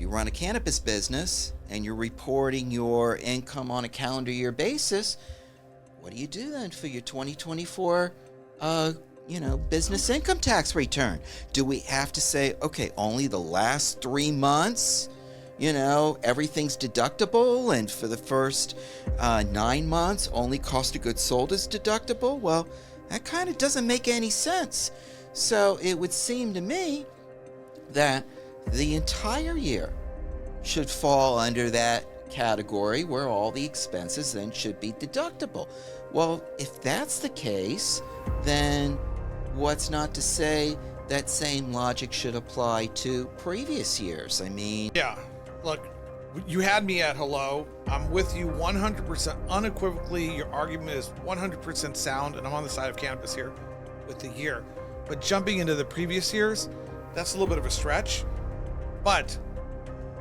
you run a cannabis business and you're reporting your income on a calendar year basis, what do you do then for your 2024 business income tax return? Do we have to say, okay, only the last 3 months, everything's deductible, and for the first 9 months, only cost of goods sold is deductible? Well, that kind of doesn't make any sense. So it would seem to me that the entire year should fall under that category where all the expenses then should be deductible. Well, if that's the case, then what's not to say that same logic should apply to previous years? I mean... Yeah, look, you had me at hello. I'm with you 100% unequivocally. Your argument is 100% sound, and I'm on the side of cannabis here with the year. But jumping into the previous years, that's a little bit of a stretch. But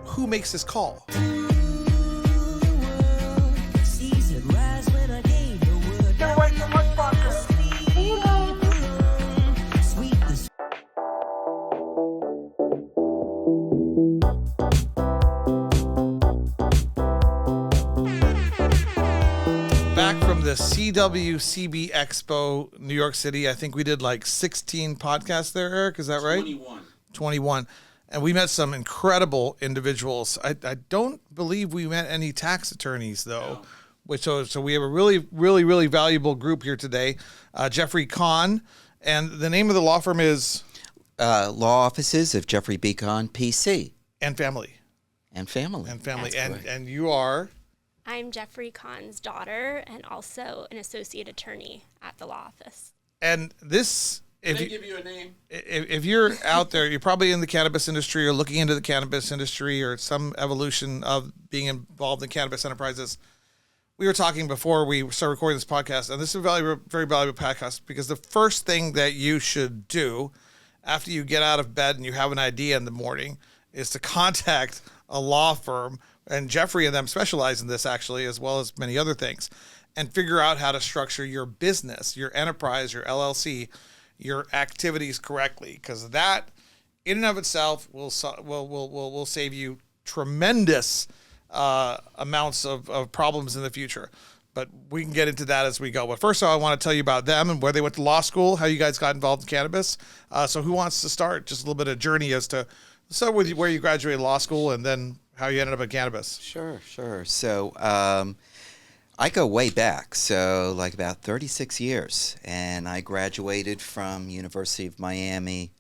who makes this call? Back from the CWCB Expo, New York City, I think we did like 16 podcasts there, Eric. Is that right? 21. And we met some incredible individuals. I don't believe we met any tax attorneys, though. No. So we have a really, really, really valuable group here today. Jeffrey Kahn. And the name of the law firm is? Law Offices of Jeffrey Kahn, PC. And family. And family. And you are? I'm Jeffrey Kahn's daughter and also an associate attorney at the law office. And this... Did they give you a name? If you're out there, you're probably in the cannabis industry or looking into the cannabis industry or some evolution of being involved in cannabis enterprises. We were talking before we started recording this podcast, and this is a very valuable podcast because the first thing that you should do after you get out of bed and you have an idea in the morning is to contact a law firm, and Jeffrey and them specialize in this actually, as well as many other things, and figure out how to structure your business, your enterprise, your LLC, your activities correctly, because that in and of itself will save you tremendous amounts of problems in the future. But we can get into that as we go. But first of all, I want to tell you about them and where they went to law school, how you guys got involved in cannabis. So who wants to start? Just a little bit of journey as to start with where you graduated law school and then how you ended up in cannabis. Sure. So I go way back, so like about 36 years, and I graduated from University of Miami.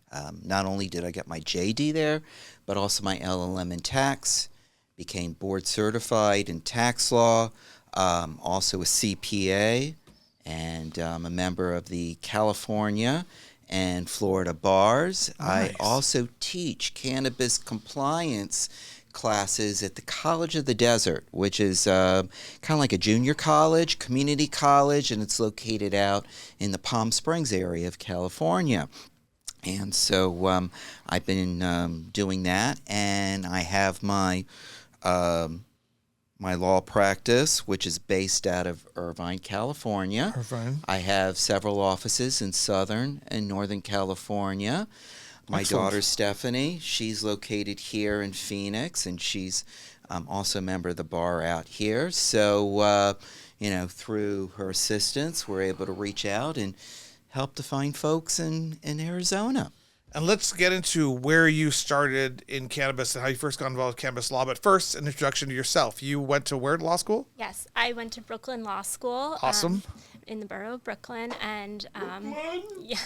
Not only did I get my JD there, but also my LLM in tax, became board certified in tax law, also a CPA, and a member of the California and Florida bars. Nice. I also teach cannabis compliance classes at the College of the Desert, which is kind of like a junior college, community college, and it's located out in the Palm Springs area of California. And so I've been doing that, and I have my law practice, which is based out of Irvine, California. I have several offices in Southern and Northern California. My daughter, Stephanie, she's located here in Phoenix, and she's also a member of the bar out here. So, through her assistance, we're able to reach out and help to find folks in Arizona. And let's get into where you started in cannabis and how you first got involved with cannabis law. But first, an introduction to yourself. You went to where law school? Yes, I went to Brooklyn Law School. Awesome. In the borough of Brooklyn. And yeah.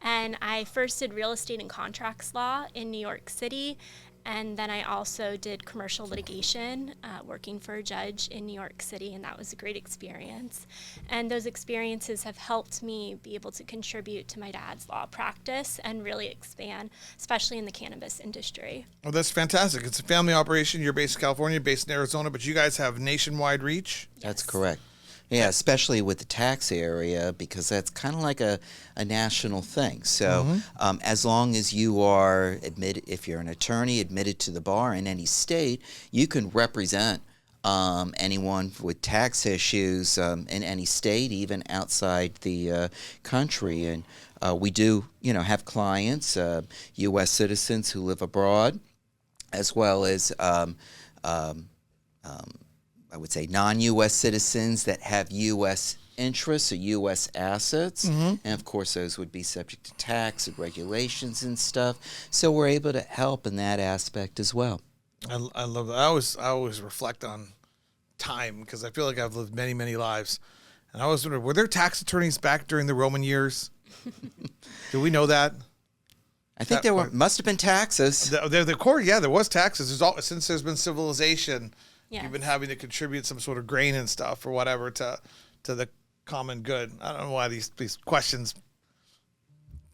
And I first did real estate and contracts law in New York City, and then I also did commercial litigation, working for a judge in New York City, and that was a great experience. And those experiences have helped me be able to contribute to my dad's law practice and really expand, especially in the cannabis industry. Well, that's fantastic. It's a family operation. You're based in California, based in Arizona, but you guys have nationwide reach? Yes. That's correct. Yeah, especially with the tax area, because that's kind of like a national thing. So as long as you are admitted, if you're an attorney admitted to the bar in any state, you can represent anyone with tax issues in any state, even outside the country. And we do, have clients, U.S. citizens who live abroad. as well as I would say non-U.S. citizens that have U.S. interests or U.S. assets. And of course, those would be subject to tax and regulations and stuff. So we're able to help in that aspect as well. I love that. I always reflect on time because I feel like I've lived many, many lives. And I always wonder, were there tax attorneys back during the Roman years? Do we know that? I think there must have been taxes. The court, yeah, there was taxes. Since there's been civilization, Yes. you've been having to contribute some sort of grain and stuff or whatever to the common good. I don't know why these questions,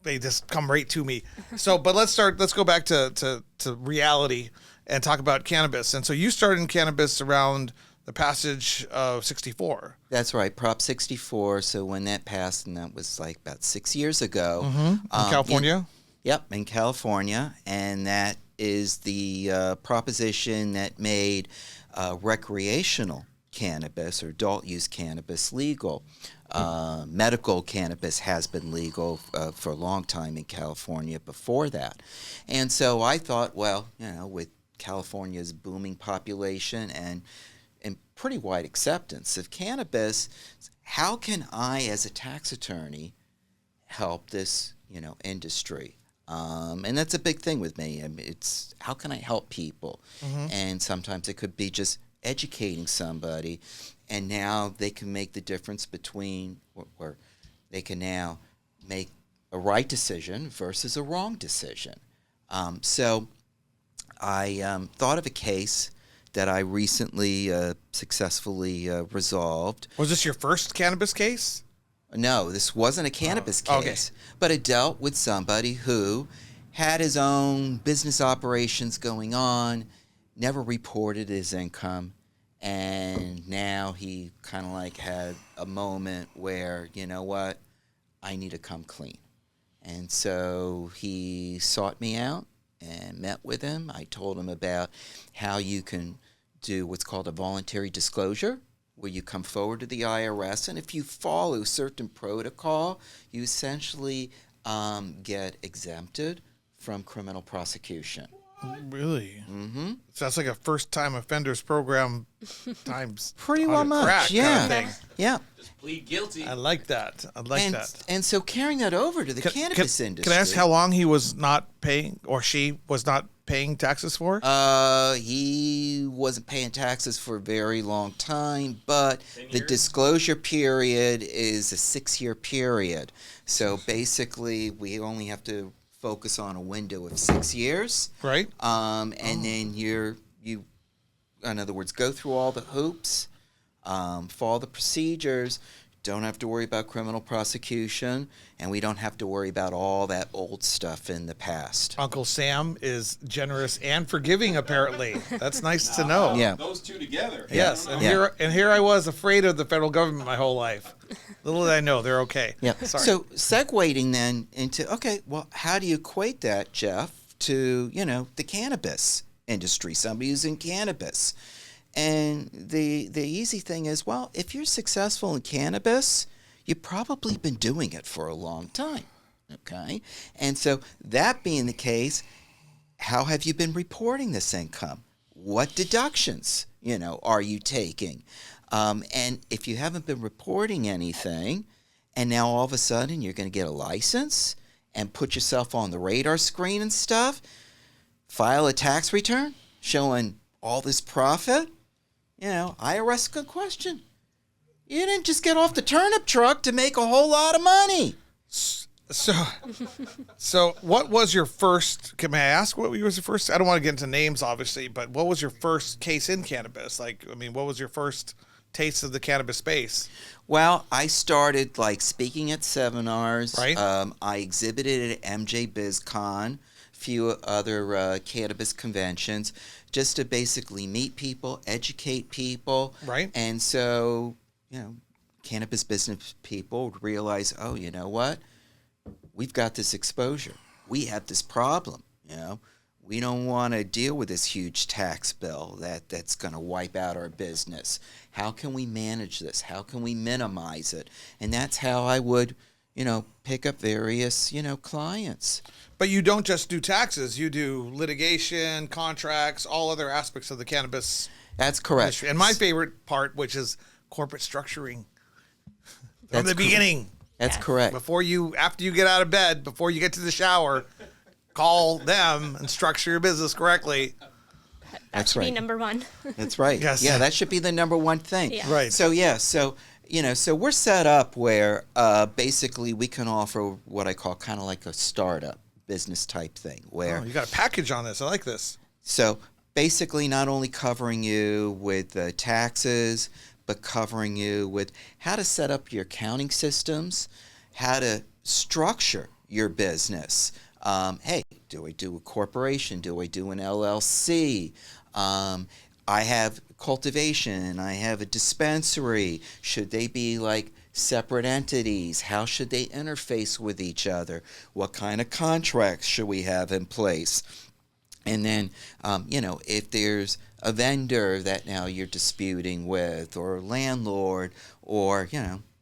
they just come right to me. So, but let's go back to reality and talk about cannabis. And so you started in cannabis around the passage of 64. That's right, Prop 64. So when that passed, and that was like about 6 years ago. In California? Yep, in California. And that is the proposition that made recreational cannabis or adult use cannabis legal. Medical cannabis has been legal for a long time in California before that. And so I thought, well, with California's booming population and pretty wide acceptance of cannabis, how can I as a tax attorney help this industry? And that's a big thing with me. I mean, it's how can I help people? And sometimes it could be just educating somebody, and now they can make the difference between where they can now make a right decision versus a wrong decision. So I thought of a case that I recently successfully resolved. Was this your first cannabis case? No, this wasn't a cannabis case, but it dealt with somebody who had his own business operations going on, never reported his income, and now he kind of like had a moment where, you know what, I need to come clean. And so he sought me out and met with him. I told him about how you can do what's called a voluntary disclosure, where you come forward to the IRS, and if you follow certain protocol, you essentially get exempted from criminal prosecution. Really? Mm-hmm. Sounds like a first-time offenders program times pretty well much, crack yeah. Kind of thing. Yeah. Just plead guilty. I like that. And so carrying that over to the cannabis industry. Can I ask how long he was not paying, or she was not paying taxes for? He wasn't paying taxes for a very long time, but the disclosure period is a 6-year period. So basically, we only have to focus on a window of 6 years. Right. And then you, in other words, go through all the hoops, follow the procedures, don't have to worry about criminal prosecution, and we don't have to worry about all that old stuff in the past. Uncle Sam is generous and forgiving, apparently. That's nice to know. Yeah. Those two together. Yes, and here I was afraid of the federal government my whole life. Little did I know they're okay. Yeah. Sorry. So segueing then into, okay, well, how do you equate that, Jeff, to, the cannabis industry, somebody who's in cannabis? And the easy thing is, well, if you're successful in cannabis, you've probably been doing it for a long time, okay? And so that being the case, how have you been reporting this income? What deductions, are you taking? And if you haven't been reporting anything, and now all of a sudden you're going to get a license and put yourself on the radar screen and stuff, file a tax return showing all this profit, IRS could question. You didn't just get off the turnip truck to make a whole lot of money. So what was your first, can I ask what was your first, I don't want to get into names obviously, but what was your first case in cannabis? What was your first taste of the cannabis space? Well, I started speaking at seminars. Right. I exhibited at MJ BizCon, a few other cannabis conventions, just to basically meet people, educate people. Right. And so, cannabis business people would realize, oh, you know what? We've got this exposure. We have this problem, We don't want to deal with this huge tax bill that's going to wipe out our business. How can we manage this? How can we minimize it? And that's how I would, pick up various, clients. But you don't just do taxes. You do litigation, contracts, all other aspects of the cannabis That's correct. industry. And my favorite part, which is corporate structuring. From That's the beginning. That's Yes. correct. After you get out of bed, before you get to the shower, call them and structure your business correctly. That That's should be right. number one. That's right. Yes. Yeah, that should be the number one thing. Yeah. Right. So so we're set up where basically we can offer what I call kind of like a startup business type thing where Oh, you got a package on this. I like this. so basically not only covering you with taxes, but covering you with how to set up your accounting systems, how to structure your business. Hey, do I do a corporation? Do I do an LLC? I have cultivation. I have a dispensary. Should they be like separate entities? How should they interface with each other? What kind of contracts should we have in place? And then, if there's a vendor that now you're disputing with, or a landlord, or,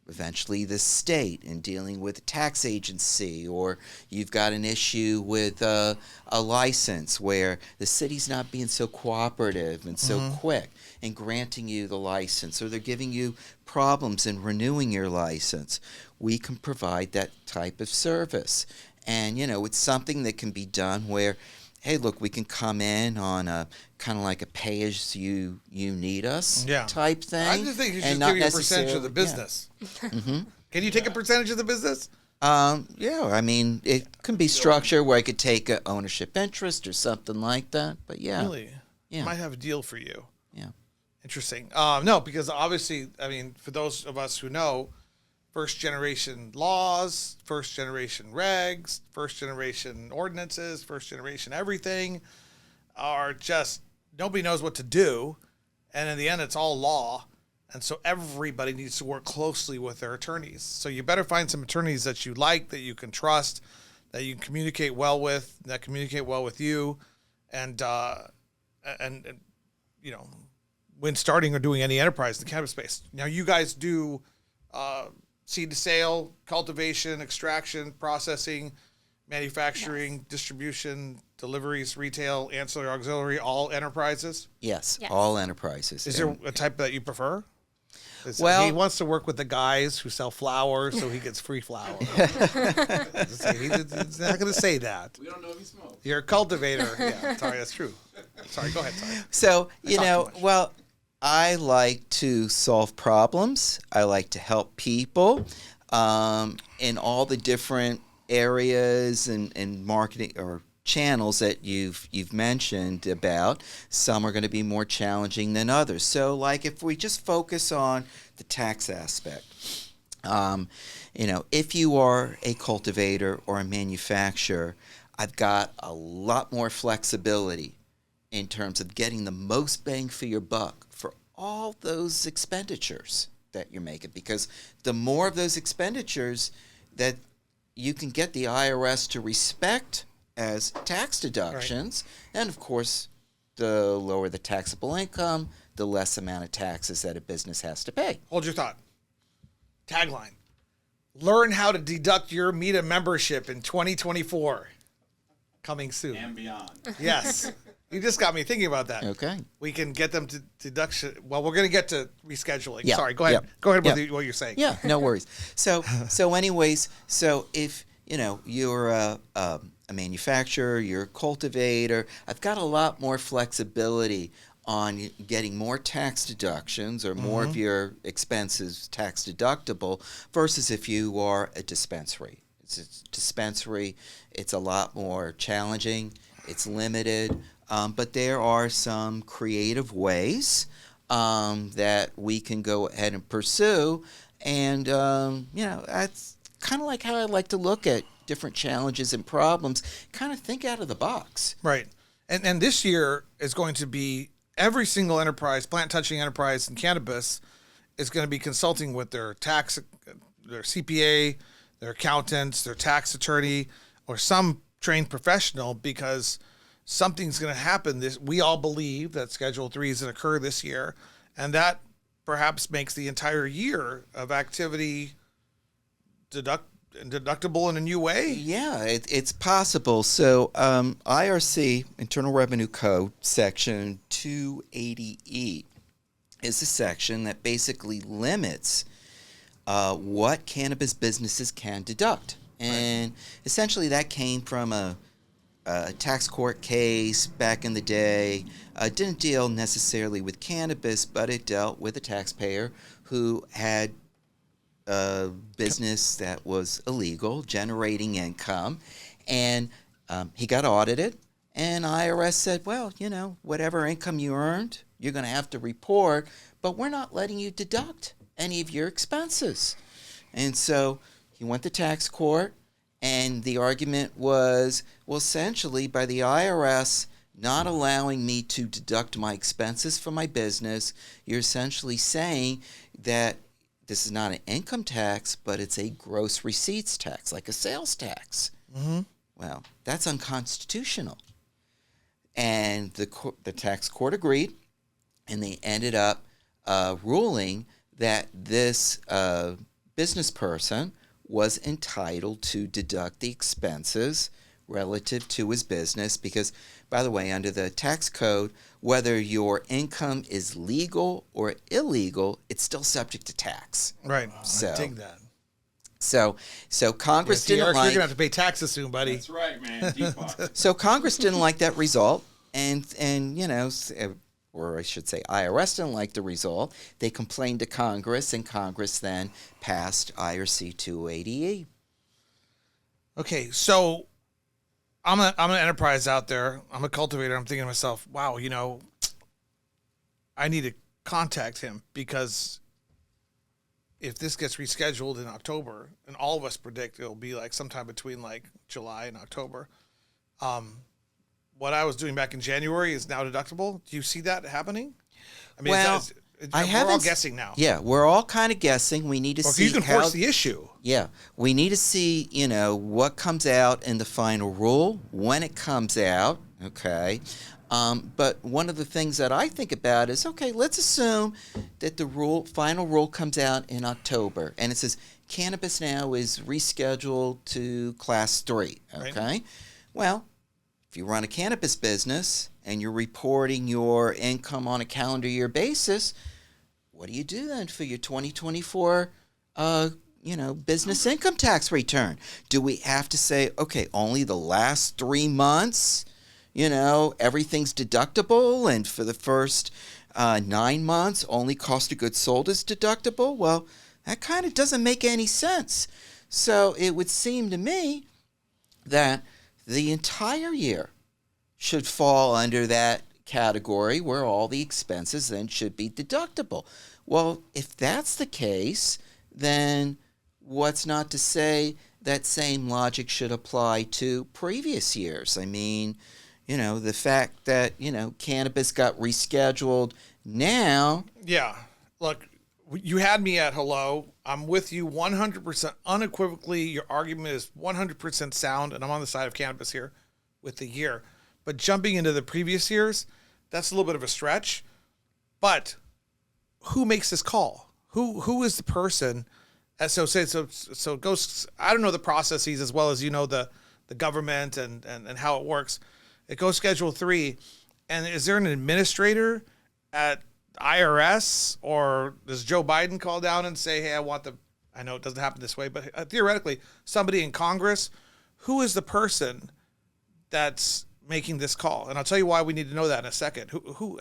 eventually the state in dealing with a tax agency, or you've got an issue with a license where the city's not being so cooperative and so quick in granting you the license, or they're giving you problems in renewing your license, we can provide that type of service. And, it's something that can be done where, hey, look, we can come in on a kind of like a pay-as-you-need us type thing. I just think you should and not give you a percentage of the necessarily- business. Can you take a percentage of the business? Yeah, I mean, it can be structured where I could take a ownership interest or something like that. But yeah, Really? Yeah. Might have a deal for you. yeah, Interesting. No, because obviously, I mean, for those of us who know, first generation laws, first generation regs, first generation ordinances, first generation everything are just, nobody knows what to do. And in the end, it's all law. And so everybody needs to work closely with their attorneys. So you better find some attorneys that you like, that you can trust, that you can communicate well with, that communicate well with you. And when starting or doing any enterprise in the cannabis space. Now, you guys do seed to sale, cultivation, extraction, processing, manufacturing, distribution, deliveries, retail, ancillary, auxiliary, all enterprises. yes, Yes. all enterprises. Is there a type that you prefer? Well- he wants to work with the guys who sell flowers, so he gets free flowers. He's not going to say that. We don't know if he smokes. You're a cultivator. Yeah, sorry, that's true. Sorry, go ahead. Sorry. So, talk too much. well, I like to solve problems. I like to help people in all the different areas and marketing or channels that you've mentioned about. Some are going to be more challenging than others. So, like if we just focus on the tax aspect, if you are a cultivator or a manufacturer, I've got a lot more flexibility in terms of getting the most bang for your buck for all those expenditures that you're making. Because the more of those expenditures that you can get the IRS to respect as tax deductions, and of course, the lower the taxable income, the less amount of taxes that a business has to pay. Hold your thought. Tagline. Learn how to deduct your META membership in 2024. Coming soon. And beyond. Yes. You just got me thinking about that. Okay. We can get them to deduction. Well, we're going to get to rescheduling. Yeah. Sorry, go ahead. Yeah. Go ahead with Yeah. what you're saying. Yeah, no worries. So anyways, so if you're a manufacturer, you're a cultivator, I've got a lot more flexibility on getting more tax deductions or more of your expenses tax deductible versus if you are a dispensary. It's a dispensary. It's a lot more challenging. It's limited. But there are some creative ways that we can go ahead and pursue. And, that's kind of like how I like to look at different challenges and problems, kind of think out of the box. Right. And this year is going to be every single enterprise, plant touching enterprise in cannabis is going to be consulting with their CPA, their accountants, their tax attorney, or some trained professional, because something's going to happen. We all believe that Schedule 3 is going to occur this year, and that perhaps makes the entire year of activity deductible in a new way? Yeah, it's possible. So IRC, Internal Revenue Code, Section 280E, is a section that basically limits what cannabis businesses can deduct. And essentially that came from a tax court case back in the day. Didn't deal necessarily with cannabis, but it dealt with a taxpayer who had a business that was illegal, generating income, and he got audited, and IRS said, well, whatever income you earned, you're going to have to report, but we're not letting you deduct any of your expenses. And so he went to tax court, and the argument was, well, essentially, by the IRS not allowing me to deduct my expenses for my business, you're essentially saying that this is not an income tax, but it's a gross receipts tax, like a sales tax. Mm-hmm. Well, that's unconstitutional. And the tax court agreed, and they ended up ruling that this business person was entitled to deduct the expenses relative to his business because, by the way, under the tax code, whether your income is legal or illegal, it's still subject to tax. Right. So, I dig that. So Congress didn't Eric, like. you're gonna have to pay taxes soon, buddy. That's right, man. Deep pocket. So Congress didn't like that result, and or I should say IRS didn't like the result. They complained to Congress, and Congress then passed IRC 280E. Okay, so I'm an enterprise out there. I'm a cultivator. I'm thinking to myself, wow, I need to contact him because if this gets rescheduled in October, and all of us predict it'll be like sometime between like July and October, what I was doing back in January is now deductible. Do you see that happening? I mean, Well, we're all guessing now. Yeah, we're all kind of guessing. We need to see You can force the issue. Yeah, we need to see, what comes out in the final rule, when it comes out, okay? But one of the things that I think about is, okay, let's assume that the final rule comes out in October, and it says cannabis now is rescheduled to Class 3, okay? Right. Well, if you run a cannabis business and you're reporting your income on a calendar year basis, what do you do then for your 2024 business income tax return? Do we have to say, okay, only the last 3 months, everything's deductible, and for the first 9 months, only cost of goods sold is deductible? Well, that kind of doesn't make any sense. So it would seem to me that the entire year should fall under that category where all the expenses then should be deductible. Well, if that's the case, then what's not to say that same logic should apply to previous years? I mean, the fact that, cannabis got rescheduled now. Yeah. Look, you had me at hello. I'm with you 100% unequivocally. Your argument is 100% sound, and I'm on the side of cannabis here with the year. But jumping into the previous years, that's a little bit of a stretch. But who makes this call? Who is the person? So it goes. I don't know the processes as well as the government and how it works. It goes Schedule 3, and is there an administrator at IRS, or does Joe Biden call down and say, "Hey, I know it doesn't happen this way, but theoretically, somebody in Congress, who is the person that's making this call?" And I'll tell you why we need to know that in a second.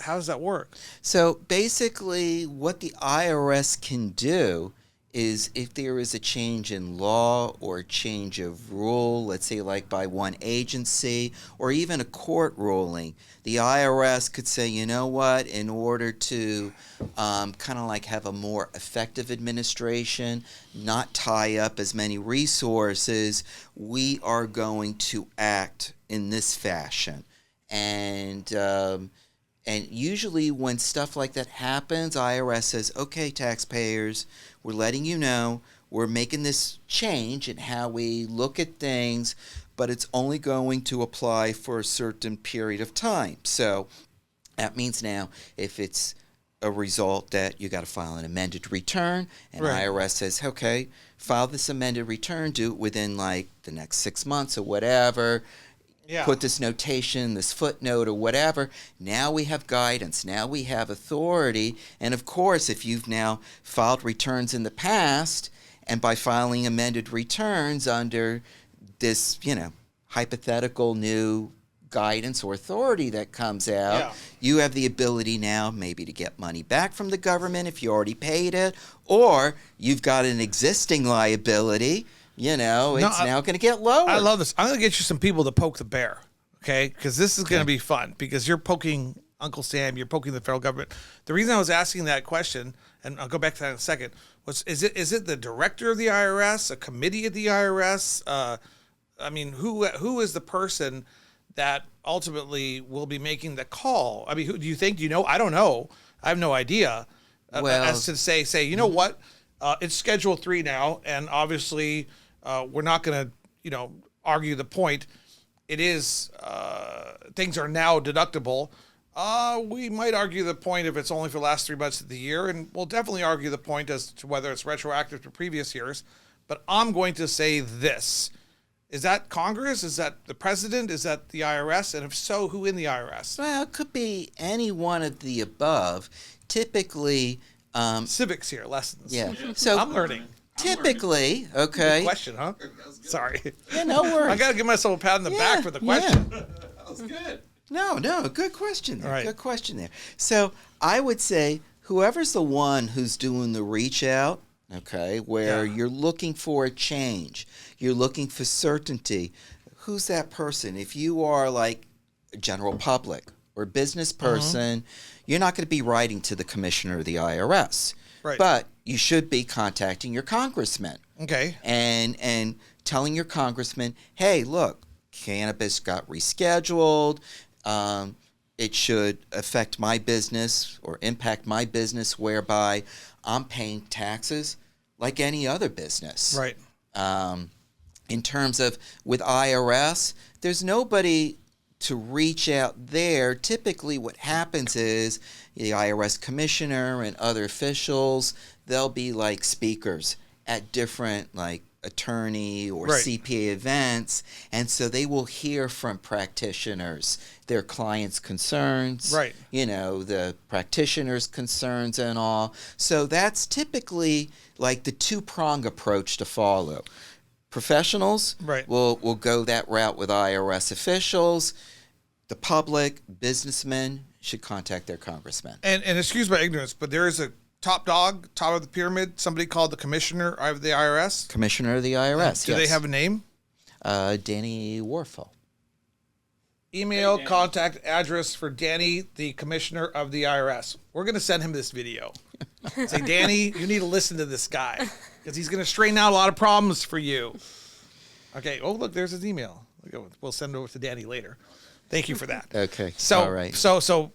How does that work? So basically, what the IRS can do is if there is a change in law or a change of rule, let's say like by one agency or even a court ruling, the IRS could say, you know what, in order to kind of like have a more effective administration, not tie up as many resources, we are going to act in this fashion. And usually when stuff like that happens, IRS says, okay, taxpayers, we're letting you know we're making this change in how we look at things, but it's only going to apply for a certain period of time. So that means now if it's a result that you got to file an amended return, and Right. IRS says, okay, file this amended return, do it within like the next 6 months or whatever. Yeah. Put this notation, this footnote or whatever. Now we have guidance. Now we have authority. And of course, if you've now filed returns in the past, and by filing amended returns under this, hypothetical new guidance or authority that comes out, Yeah. you have the ability now maybe to get money back from the government if you already paid it, or you've got an existing liability. It's now going to get lower. I love this. I'm going to get you some people to poke the bear, okay? Because this is going to be fun. Because you're poking Uncle Sam, you're poking the federal government. The reason I was asking that question, and I'll go back to that in a second, was is it the director of the IRS, a committee of the IRS? Who is the person that ultimately will be making the call? I mean, who do you think? Do you know? I don't know. I have no idea. As to say, you know what? It's Schedule 3 now, and obviously we're not going to, argue the point. It is, things are now deductible. We might argue the point if it's only for the last 3 months of the year, and we'll definitely argue the point as to whether it's retroactive to previous years. But I'm going to say this. Is that Congress? Is that the president? Is that the IRS? And if so, who in the IRS? Well, it could be any one of the above. Typically, Civics here, lessons. yeah. So I'm learning. typically, okay. Good question, huh? Sorry. Yeah, no worries. I got to give myself a pat on the back for the question. That was good. No, good question there. All right. Good question there. So I would say whoever's the one who's doing the reach out, okay, where you're looking for a change, you're looking for certainty, who's that person? If you are like a general public or business person, you're not going to be writing to the commissioner of the IRS. Right. But you should be contacting your congressman. Okay. And telling your congressman, hey, look, cannabis got rescheduled. It should affect my business or impact my business, whereby I'm paying taxes like any other business. Right. In terms of with IRS, there's nobody to reach out there. Typically what happens is the IRS commissioner and other officials, they'll be like speakers at different like attorney or Right. CPA events, and so they will hear from practitioners, their clients' concerns, Right. The practitioners' concerns and all. So that's typically like the two-prong approach to follow. Professionals Right. will go that route with IRS officials. The public, businessmen should contact their congressman. And excuse my ignorance, but there is a top dog, top of the pyramid, somebody called the commissioner of the IRS. Commissioner of the IRS, Do they have a name? Danny Warfel. Email, Danny. contact, address for Danny, the commissioner of the IRS. We're going to send him this video. Say, Danny, you need to listen to this guy because he's going to straighten out a lot of problems for you. Okay. Oh, look, there's his email. We'll send it over to Danny later. Thank you for that. Okay. So, all right. so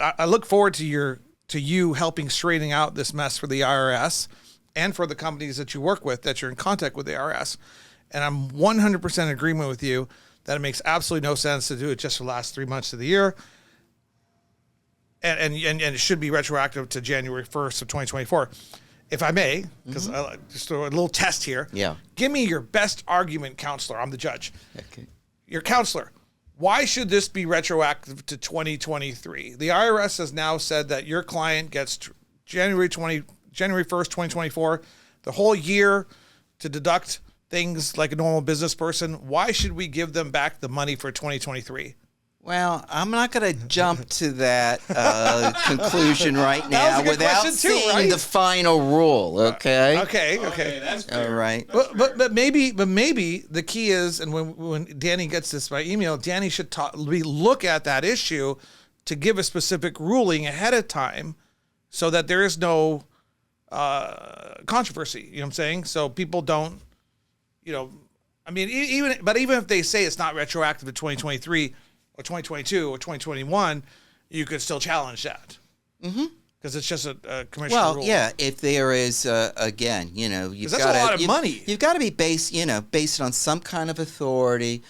I look forward to you helping straightening out this mess for the IRS and for the companies that you work with, that you're in contact with the IRS. And I'm 100% in agreement with you that it makes absolutely no sense to do it just for the last 3 months of the year. And it should be retroactive to January 1st of 2024. If I may, because just a little test here. Yeah. Give me your best argument, counselor. I'm the judge. Okay. Your counselor. Why should this be retroactive to 2023? The IRS has now said that your client gets January 1st, 2024, the whole year to deduct things like a normal business person. Why should we give them back the money for 2023? Well, I'm not going to jump to that conclusion right That now was a good without question too, seeing right? the final rule. Okay. Okay. That's fair. All right. But maybe the key is, and when Danny gets this by email, Danny should look at that issue to give a specific ruling ahead of time, so that there is no controversy. You know what I'm saying? So people don't, even if they say it's not retroactive to 2023 or 2022 or 2021, you could still challenge that. Mm-hmm. Because it's just a commercial rule. Yeah, if there is, again, you've that's got a lot of money. You've got to be based on some kind of authority,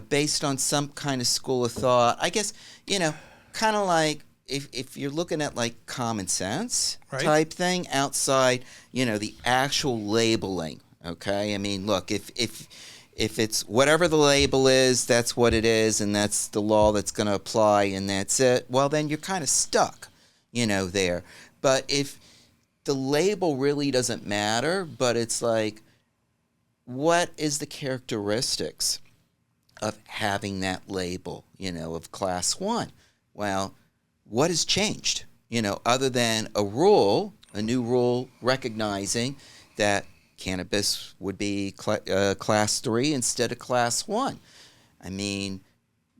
based on some kind of school of thought. I guess, kind of like if you're looking at like common sense Right. type thing outside, the actual labeling. Okay, I mean, look, if it's whatever the label is, that's what it is, and that's the law that's going to apply, and that's it. Well, then you're kind of stuck, there. But if the label really doesn't matter, but it's like, what is the characteristics of having that label, of class 1? Well, what has changed, other than a new rule recognizing that cannabis would be class 3 instead of class 1. I mean,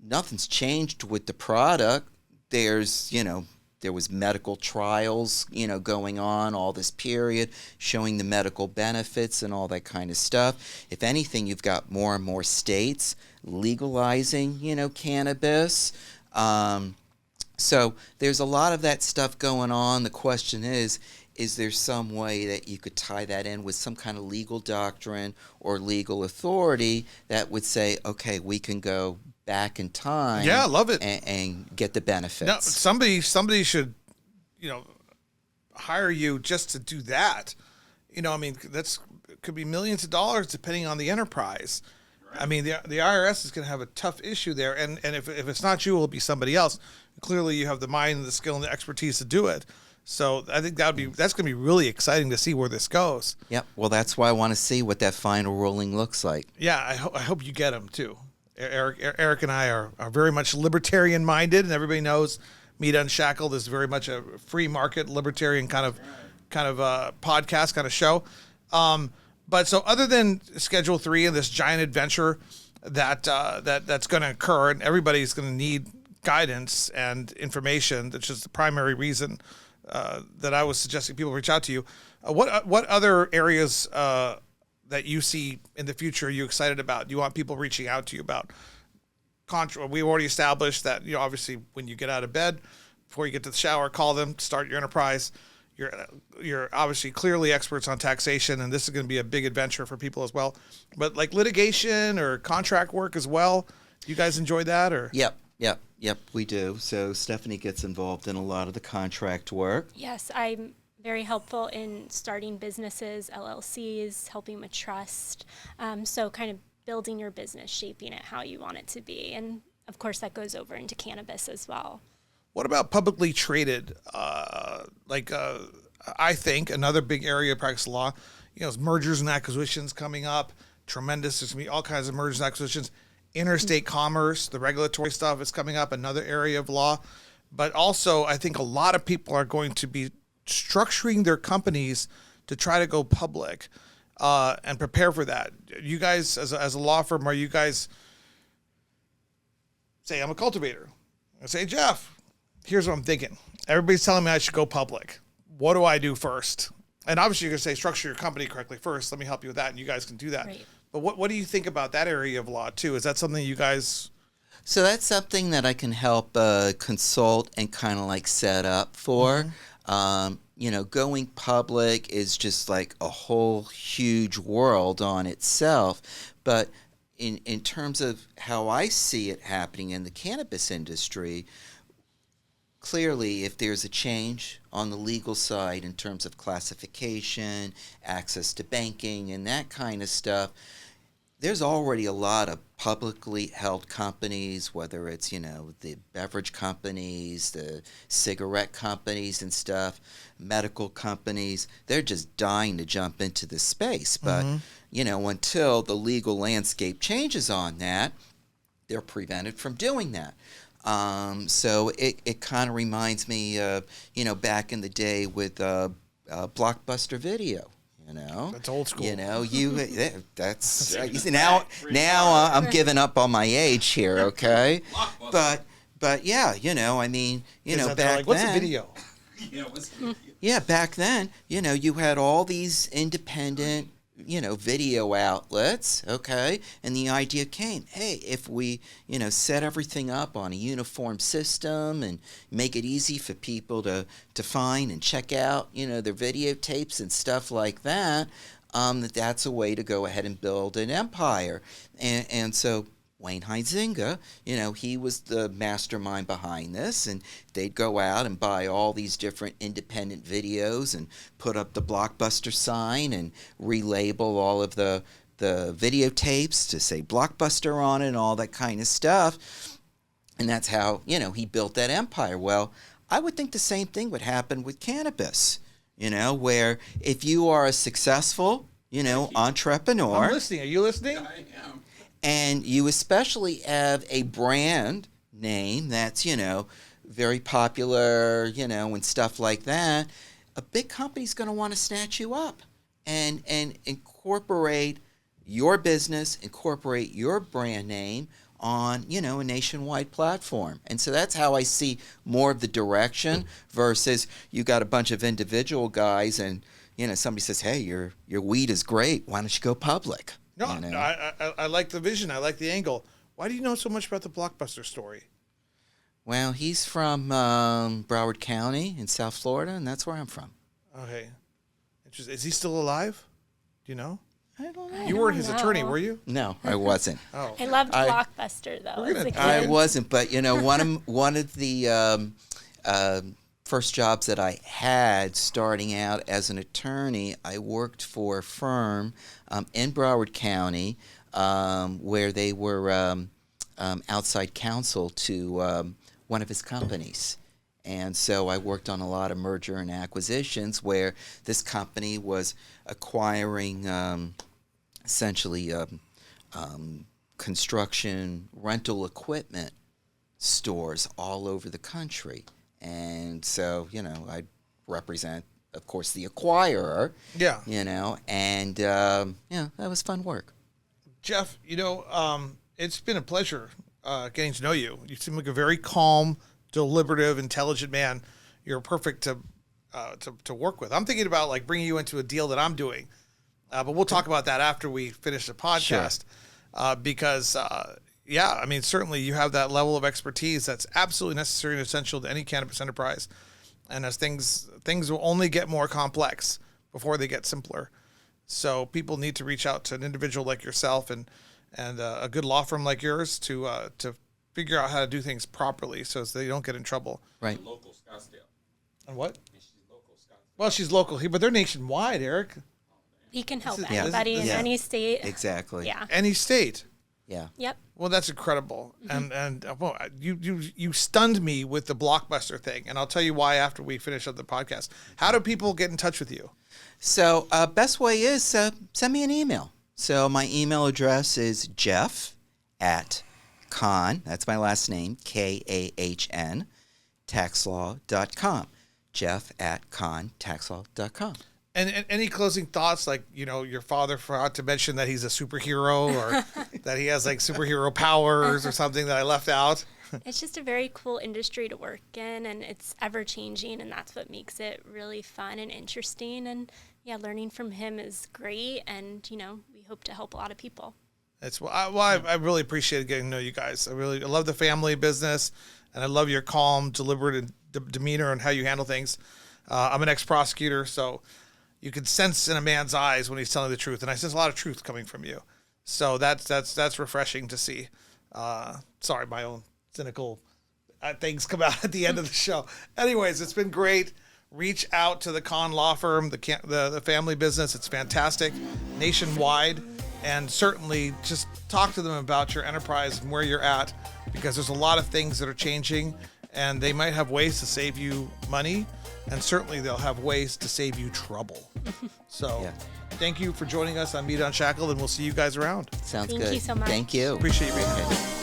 nothing's changed with the product. There's, there was medical trials, going on all this period, showing the medical benefits and all that kind of stuff. If anything, you've got more and more states legalizing, cannabis. So there's a lot of that stuff going on. The question is there some way that you could tie that in with some kind of legal doctrine or legal authority that would say, okay, we can go back in time. Yeah, I love it. And get the benefits. No, somebody should, hire you just to do that. I mean, could be millions of dollars depending on the enterprise. Right. I mean, the IRS is going to have a tough issue there, and if it's not you, it'll be somebody else. Clearly, you have the mind and the skill and the expertise to do it. So I think that's going to be really exciting to see where this goes. Yep. Well, that's why I want to see what that final ruling looks like. Yeah, I hope you get them too. Eric and I are very much libertarian minded, and everybody knows Meat Unshackled is very much a free market libertarian kind of podcast, kind of show. But so other than Schedule 3 and this giant adventure that's going to occur, and everybody's going to need guidance and information, that's just the primary reason that I was suggesting people reach out to you. What other areas that you see in the future are you excited about? Do you want people reaching out to you about? We've already established that, obviously when you get out of bed, before you get to the shower, call them, start your enterprise. You're obviously clearly experts on taxation, and this is going to be a big adventure for people as well. But like litigation or contract work as well, do you guys enjoy that? Or Yep, we do. So Stephanie gets involved in a lot of the contract work. Yes, I'm very helpful in starting businesses, LLCs, helping with trust. So kind of building your business, shaping it how you want it to be. And of course, that goes over into cannabis as well. What about publicly traded? I think another big area of practice law, is mergers and acquisitions coming up. Tremendous. There's going to be all kinds of mergers and acquisitions. Interstate commerce, the regulatory stuff is coming up, another area of law. But also, I think a lot of people are going to be structuring their companies to try to go public and prepare for that. You guys, as a law firm, are you guys, say I'm a cultivator. I say, Jeff, here's what I'm thinking. Everybody's telling me I should go public. What do I do first? And obviously you're going to say structure your company correctly first. Let me help you with that, and you guys can do that. Right. But what do you think about that area of law too? Is that something you guys... So that's something that I can help consult and kind of like set up for. Mm-hmm. Going public is just like a whole huge world on itself. But in terms of how I see it happening in the cannabis industry, clearly if there's a change on the legal side in terms of classification, access to banking, and that kind of stuff, there's already a lot of publicly held companies, whether it's, the beverage companies, the cigarette companies and stuff, medical companies. They're just dying to jump into this space. But, until the legal landscape changes on that, they're prevented from doing that. So it kind of reminds me of, back in the day with Blockbuster Video. That's old school. That's now I'm giving up on my age here, okay? But yeah, I mean, back like, what's then, a video? Yeah, back then, you had all these independent, video outlets, okay? And the idea came, hey, if we, set everything up on a uniform system and make it easy for people to find and check out, their videotapes and stuff like that, that's a way to go ahead and build an empire. And so Wayne Huizinga, he was the mastermind behind this, and they'd go out and buy all these different independent videos and put up the Blockbuster sign and relabel all of the videotapes to say Blockbuster on it and all that kind of stuff. And that's how, he built that empire. Well, I would think the same thing would happen with cannabis, where if you are a successful, entrepreneur. I'm listening. Are you listening? I am. And you especially have a brand name that's, very popular, and stuff like that, a big company's going to want to snatch you up and incorporate your business, incorporate your brand name on, a nationwide platform. And so that's how I see more of the direction versus you got a bunch of individual guys and, somebody says, hey, your weed is great. Why don't you go public? No, I like the vision. I like the angle. Why do you know so much about the Blockbuster story? Well, he's from Broward County in South Florida, and that's where I'm from. Okay. Interesting. Is he still alive? Do you know? I don't know. You weren't his attorney, were you? No, I wasn't. Oh. I loved Blockbuster though. As a kid. I wasn't, but one of the first jobs that I had starting out as an attorney, I worked for a firm in Broward County where they were outside counsel to one of his companies. And so I worked on a lot of merger and acquisitions where this company was acquiring essentially construction rental equipment stores all over the country. And so, I'd represent, of course, the acquirer. Yeah. And that was fun work. Jeff, it's been a pleasure getting to know you. You seem like a very calm, deliberative, intelligent man. You're perfect to work with. I'm thinking about like bringing you into a deal that I'm doing, but we'll talk about that after we finish the podcast. Sure. Because certainly you have that level of expertise that's absolutely necessary and essential to any cannabis enterprise. And as things will only get more complex before they get simpler. So people need to reach out to an individual like yourself and a good law firm like yours to figure out how to do things properly so they don't get in trouble. Right. Local Scottsdale. And what? And she's local Scottsdale. Well, she's local here, but they're nationwide, Eric. He can help Yeah. anybody in Yeah. any state. Exactly. Yeah. Any state. Yeah. Yep. Well, that's incredible. And well, you stunned me with the Blockbuster thing, and I'll tell you why after we finish up the podcast. How do people get in touch with you? So best way is send me an email. So my email address is jeff@Kahn, that's my last name, KAHN, taxlaw.com. jeff@kahntaxlaw.com. And any closing thoughts, like, your father forgot to mention that he's a superhero or that he has like superhero powers or something that I left out? It's just a very cool industry to work in, and it's ever changing, and that's what makes it really fun and interesting. And yeah, learning from him is great, and we hope to help a lot of people. I really appreciated getting to know you guys. I love the family business, and I love your calm, deliberate demeanor and how you handle things. I'm an ex-prosecutor, so you can sense in a man's eyes when he's telling the truth, and I sense a lot of truth coming from you. So that's refreshing to see. Sorry, my own cynical things come out at the end of the show. Anyways, it's been great. Reach out to the Kahn Law Firm, the family business. It's fantastic, nationwide, and certainly just talk to them about your enterprise and where you're at, because there's a lot of things that are changing, and they might have ways to save you money, and certainly they'll have ways to save you trouble. So thank you for joining us on Meat Unshackled, and we'll see you guys around. Sounds good. Thank you so much. Thank you. Appreciate you being here.